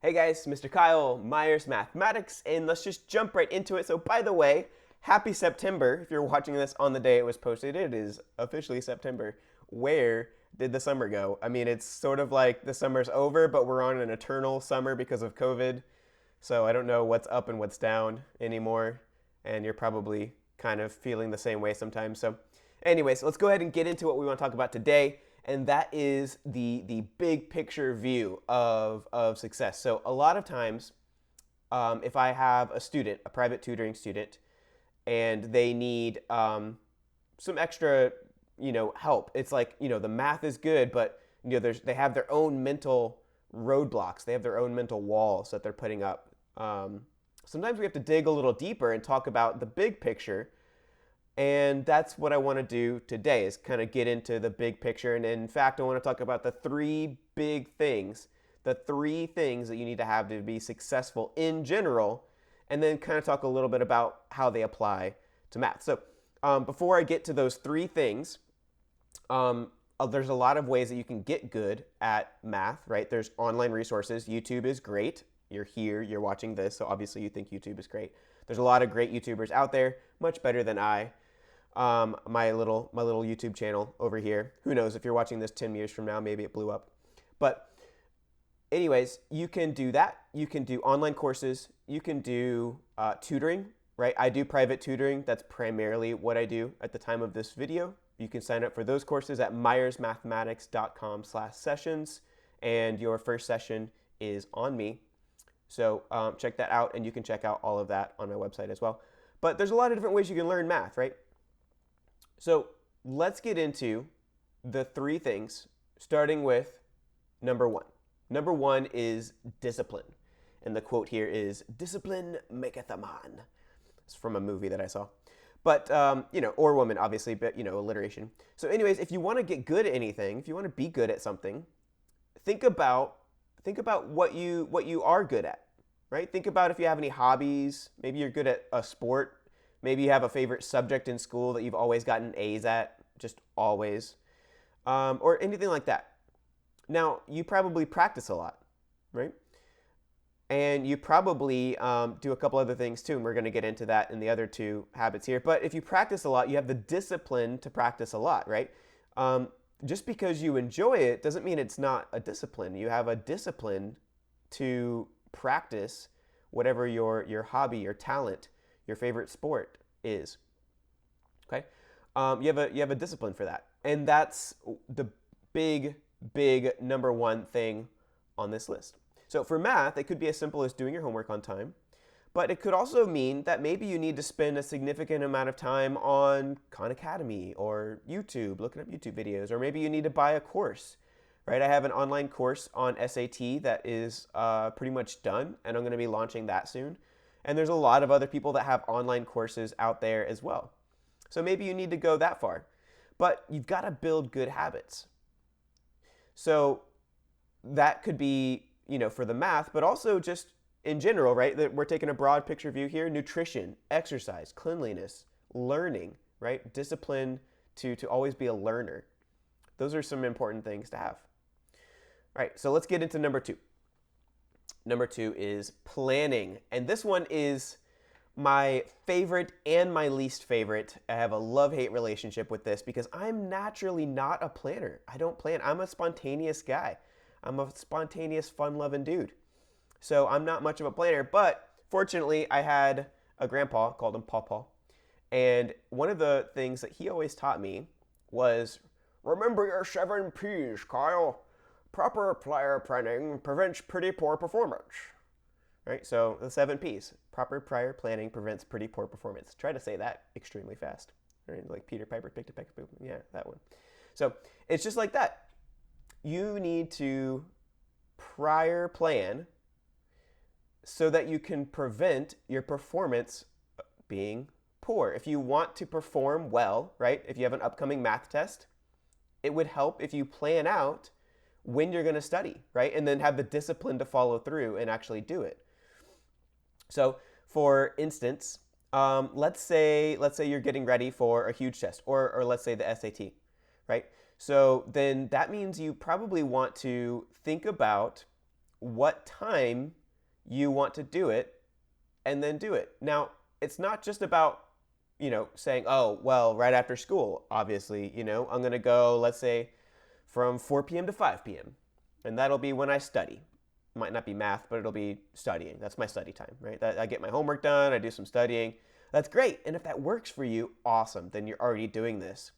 Hey guys, Mr. Kyle, Myers Mathematics, and let's just jump right into it. So by the way, happy September. If you're watching this on the day it was posted, it is officially September. Where did the summer go? I mean, it's sort of like the summer's over, but we're on an eternal summer because of COVID. So I don't know what's up and what's down anymore, and you're probably kind of feeling the same way sometimes. So anyways, let's go ahead and get into what we want to talk about today, and that is the big picture view of success. So a lot of times, if I have a student, a private tutoring student, and they need some extra, help. It's like, the math is good, but they have their own mental roadblocks. They have their own mental walls that they're putting up. Sometimes we have to dig a little deeper and talk about the big picture, and that's what I want to do today, is kind of get into the big picture. And in fact, I want to talk about the three things that you need to have to be successful in general, and then kind of talk a little bit about how they apply to math. So before I get to those three things, there's a lot of ways that you can get good at math, right? There's online resources. YouTube is great. You're here, you're watching this, so obviously you think YouTube is great. There's a lot of great YouTubers out there, much better than I. My little YouTube channel over here. Who knows, if you're watching this 10 years from now, maybe it blew up. But anyways, you can do that. You can do online courses. You can do tutoring, right? I do private tutoring. That's primarily what I do at the time of this video. You can sign up for those courses at myersmathematics.com/sessions, and your first session is on me. So check that out, and you can check out all of that on my website as well. But there's a lot of different ways you can learn math, right? So let's get into the three things, starting with number one. Number one is discipline. And the quote here is, "Discipline maketh a man." It's from a movie that I saw. But, or woman, obviously, but, alliteration. So anyways, if you want to get good at anything, if you want to be good at something, think about what you are good at, right? Think about if you have any hobbies. Maybe you're good at a sport. Maybe you have a favorite subject in school that you've always gotten A's at, just always, or anything like that. Now, you probably practice a lot, right? And you probably do a couple other things too, and we're going to get into that in the other two habits here. But if you practice a lot, you have the discipline to practice a lot, right? Just because you enjoy it doesn't mean it's not a discipline. You have a discipline to practice whatever your hobby, your talent, your favorite sport is. Okay, you have a discipline for that, and that's the big number one thing on this list. So for math, it could be as simple as doing your homework on time, but it could also mean that maybe you need to spend a significant amount of time on Khan Academy or YouTube, looking up YouTube videos, or maybe you need to buy a course, right? I have an online course on SAT that is pretty much done, and I'm going to be launching that soon. And there's a lot of other people that have online courses out there as well. So maybe you need to go that far, but you've got to build good habits. So that could be, for the math, but also just in general, right? That we're taking a broad picture view here: nutrition, exercise, cleanliness, learning, right? Discipline to always be a learner. Those are some important things to have. All right, so let's get into number two. Number two is planning. And this one is my favorite and my least favorite. I have a love-hate relationship with this because I'm naturally not a planner. I don't plan. I'm a spontaneous guy. I'm a spontaneous, fun-loving dude. So I'm not much of a planner, but fortunately I had a grandpa, called him Pawpaw, and one of the things that he always taught me was, remember your 7 P's, Kyle. Proper prior planning prevents pretty poor performance. Right? So the 7 P's. Proper prior planning prevents pretty poor performance. Try to say that extremely fast. Right? Like Peter Piper picked a peck of poop. Yeah, that one. So it's just like that. You need to prior plan so that you can prevent your performance being poor. If you want to perform well, right? If you have an upcoming math test, it would help if you plan out when you're going to study, right? And then have the discipline to follow through and actually do it. So for instance, let's say you're getting ready for a huge test, or let's say the SAT, right? So then that means you probably want to think about what time you want to do it and then do it. Now, it's not just about, saying, oh, well, right after school, obviously, I'm going to go, let's say, from 4 p.m. to 5 p.m. And that'll be when I study. Might not be math, but it'll be studying. That's my study time, right? I get my homework done, I do some studying. That's great. And if that works for you, awesome. Then you're already doing this.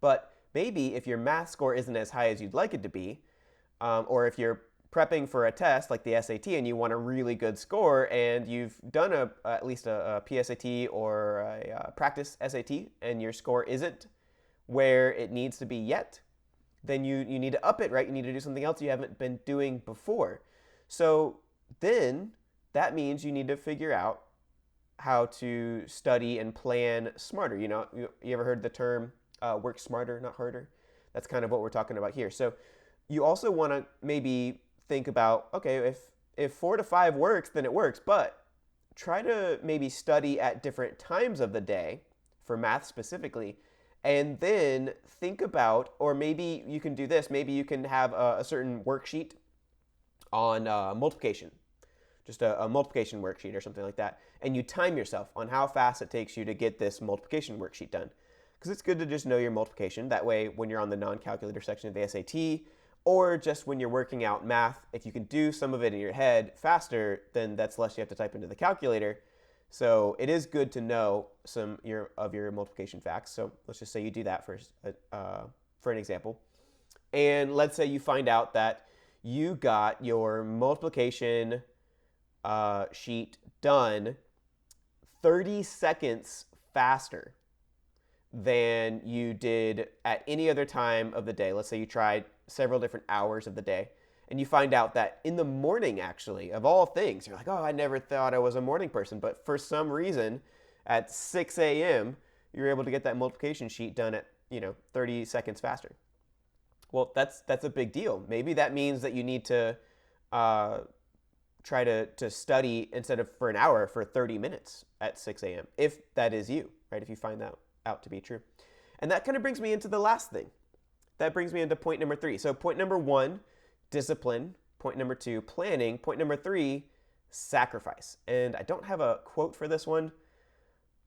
But maybe if your math score isn't as high as you'd like it to be, or if you're prepping for a test like the SAT and you want a really good score and you've done at least a PSAT or a practice SAT and your score isn't where it needs to be yet, then you need to up it, right? You need to do something else you haven't been doing before. So then that means you need to figure out how to study and plan smarter. You ever heard the term work smarter, not harder? That's kind of what we're talking about here. So you also want to maybe think about, okay, if 4 to 5 works, then it works, but try to maybe study at different times of the day for math specifically, and then think about, or maybe you can do this, maybe you can have a certain worksheet on multiplication, just a multiplication worksheet or something like that, and you time yourself on how fast it takes you to get this multiplication worksheet done. Because it's good to just know your multiplication. That way, when you're on the non-calculator section of the SAT, or just when you're working out math, if you can do some of it in your head faster, then that's less you have to type into the calculator. So it is good to know some of your multiplication facts. So let's just say you do that for an example. And let's say you find out that you got your multiplication sheet done 30 seconds faster than you did at any other time of the day. Let's say you tried several different hours of the day, and you find out that in the morning, actually, of all things, you're like, oh, I never thought I was a morning person. But for some reason, at 6 a.m., you're able to get that multiplication sheet done at 30 seconds faster. Well, that's a big deal. Maybe that means that you need to try to study instead of for an hour for 30 minutes at 6 a.m. if that is you, right? If you find that out to be true. And that kind of brings me into the last thing. That brings me into point number 3. So point number 1, discipline. Point number 2, planning. Point number 3, sacrifice. And I don't have a quote for this one,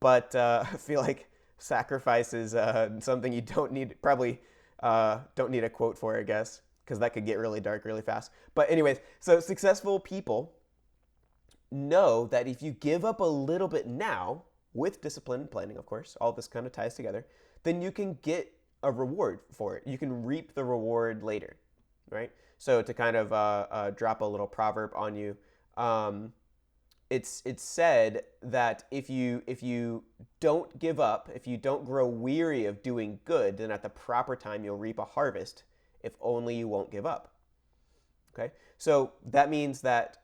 but I feel like sacrifice is something you don't need, probably don't need a quote for, I guess, because that could get really dark really fast. But anyways, so successful people know that if you give up a little bit now, with discipline and planning, of course, all this kind of ties together, then you can get a reward for it. You can reap the reward later, right? So to kind of drop a little proverb on you, it's said that if you don't give up, if you don't grow weary of doing good, then at the proper time you'll reap a harvest. If only you won't give up. Okay, so that means that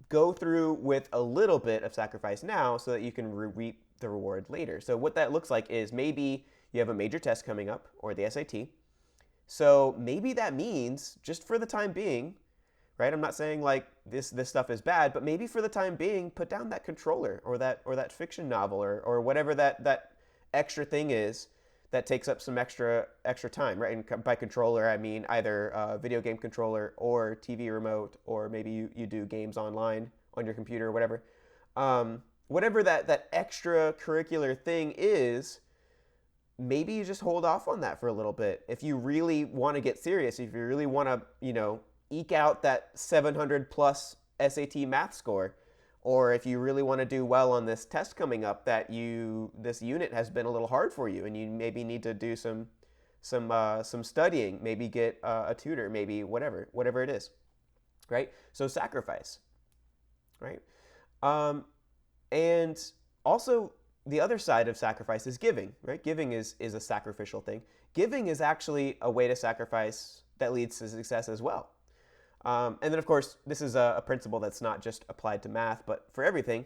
go through with a little bit of sacrifice now so that you can reap the reward later. So what that looks like is maybe you have a major test coming up, or the SAT. So maybe that means, just for the time being, right? I'm not saying like this stuff is bad, but maybe for the time being, put down that controller or that fiction novel or whatever that extra thing is that takes up some extra time, right? And by controller, I mean either a video game controller or TV remote, or maybe you do games online on your computer or whatever. Whatever that extracurricular thing is, maybe you just hold off on that for a little bit. If you really want to get serious, if you really want to, eke out that 700 plus SAT math score, or if you really want to do well on this test coming up that this unit has been a little hard for you and you maybe need to do some studying, maybe get a tutor, maybe whatever it is, right? So sacrifice, right? And also the other side of sacrifice is giving, right? Giving is a sacrificial thing. Giving is actually a way to sacrifice that leads to success as well. And then, of course, this is a principle that's not just applied to math, but for everything.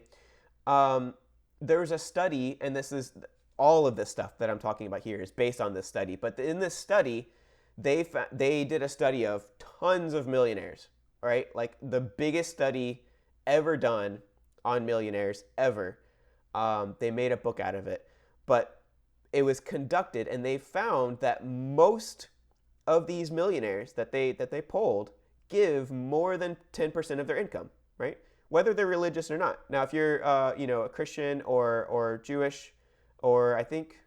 There's a study, and this is all of this stuff that I'm talking about here is based on this study. But in this study, they did a study of tons of millionaires, right? Like the biggest study ever done on millionaires ever. They made a book out of it, but it was conducted, and they found that most of these millionaires that they polled give more than 10% of their income, right? Whether they're religious or not. Now, if you're, a Christian or Jewish, or I think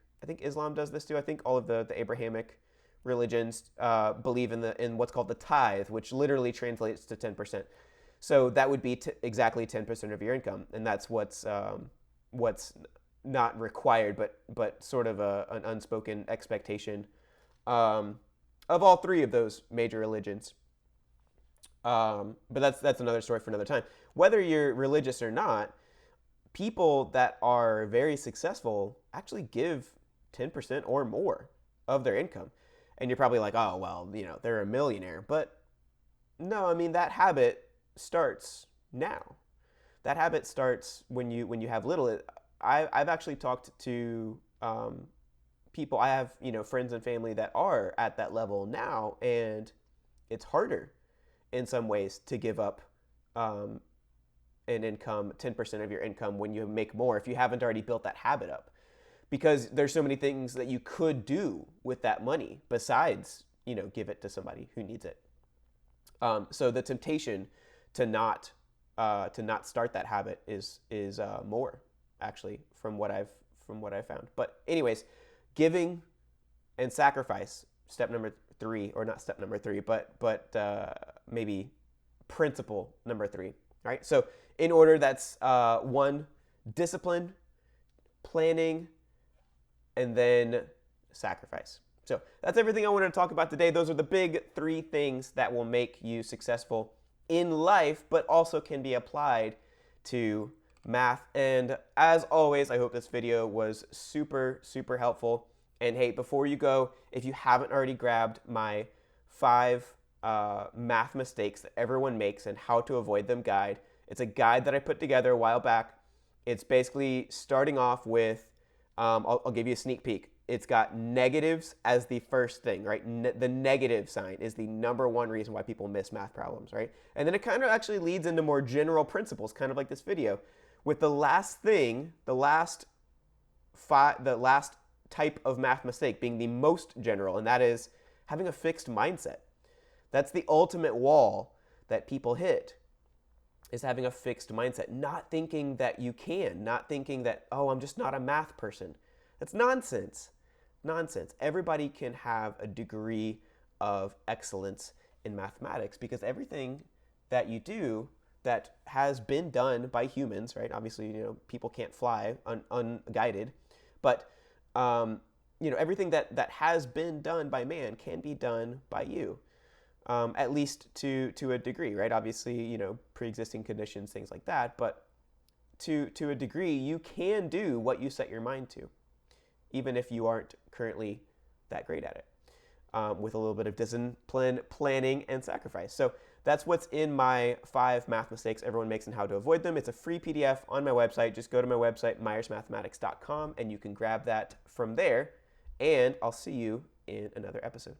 Islam does this too. I think all of the Abrahamic religions believe in what's called the tithe, which literally translates to 10%. So that would be exactly 10% of your income, and that's what's not required, but sort of an unspoken expectation of all three of those major religions. But that's another story for another time. Whether you're religious or not, people that are very successful actually give 10% or more of their income. And you're probably like, oh, well, they're a millionaire. But no, I mean, that habit starts now. That habit starts when you have little. I've actually talked to people. I have friends and family that are at that level now, and it's harder in some ways to give up an income, 10% of your income when you make more, if you haven't already built that habit up, because there's so many things that you could do with that money besides give it to somebody who needs it. So the temptation to not start that habit is more, actually, from what I've found. But anyways, giving and sacrifice, step number 3, or not step number 3, but maybe principle number 3. Right. So in order, that's 1, discipline, planning, and then sacrifice. So that's everything I wanted to talk about today. Those are the big 3 things that will make you successful in life, but also can be applied to math. And as always, I hope this video was super, super helpful. And hey, before you go, if you haven't already grabbed my 5 math mistakes that everyone makes and how to avoid them guide, it's a guide that I put together a while back. It's basically starting off with, I'll give you a sneak peek. It's got negatives as the first thing, right? The negative sign is the number 1 reason why people miss math problems, right? And then it kind of actually leads into more general principles, kind of like this video, with the last thing, the last type of math mistake being the most general, and that is having a fixed mindset. That's the ultimate wall that people hit, is having a fixed mindset, not thinking that you can, not thinking that, oh, I'm just not a math person. That's nonsense. Nonsense. Everybody can have a degree of excellence in mathematics, because everything that you do that has been done by humans, right? Obviously, people can't fly unguided, but everything that has been done by man can be done by you, at least to a degree, right? Obviously, pre-existing conditions, things like that, but to a degree, you can do what you set your mind to, even if you aren't currently that great at it, with a little bit of discipline, planning, and sacrifice. So that's what's in my 5 math mistakes everyone makes and how to avoid them. It's a free PDF on my website. Just go to my website, myersmathematics.com, and you can grab that from there. And I'll see you in another episode.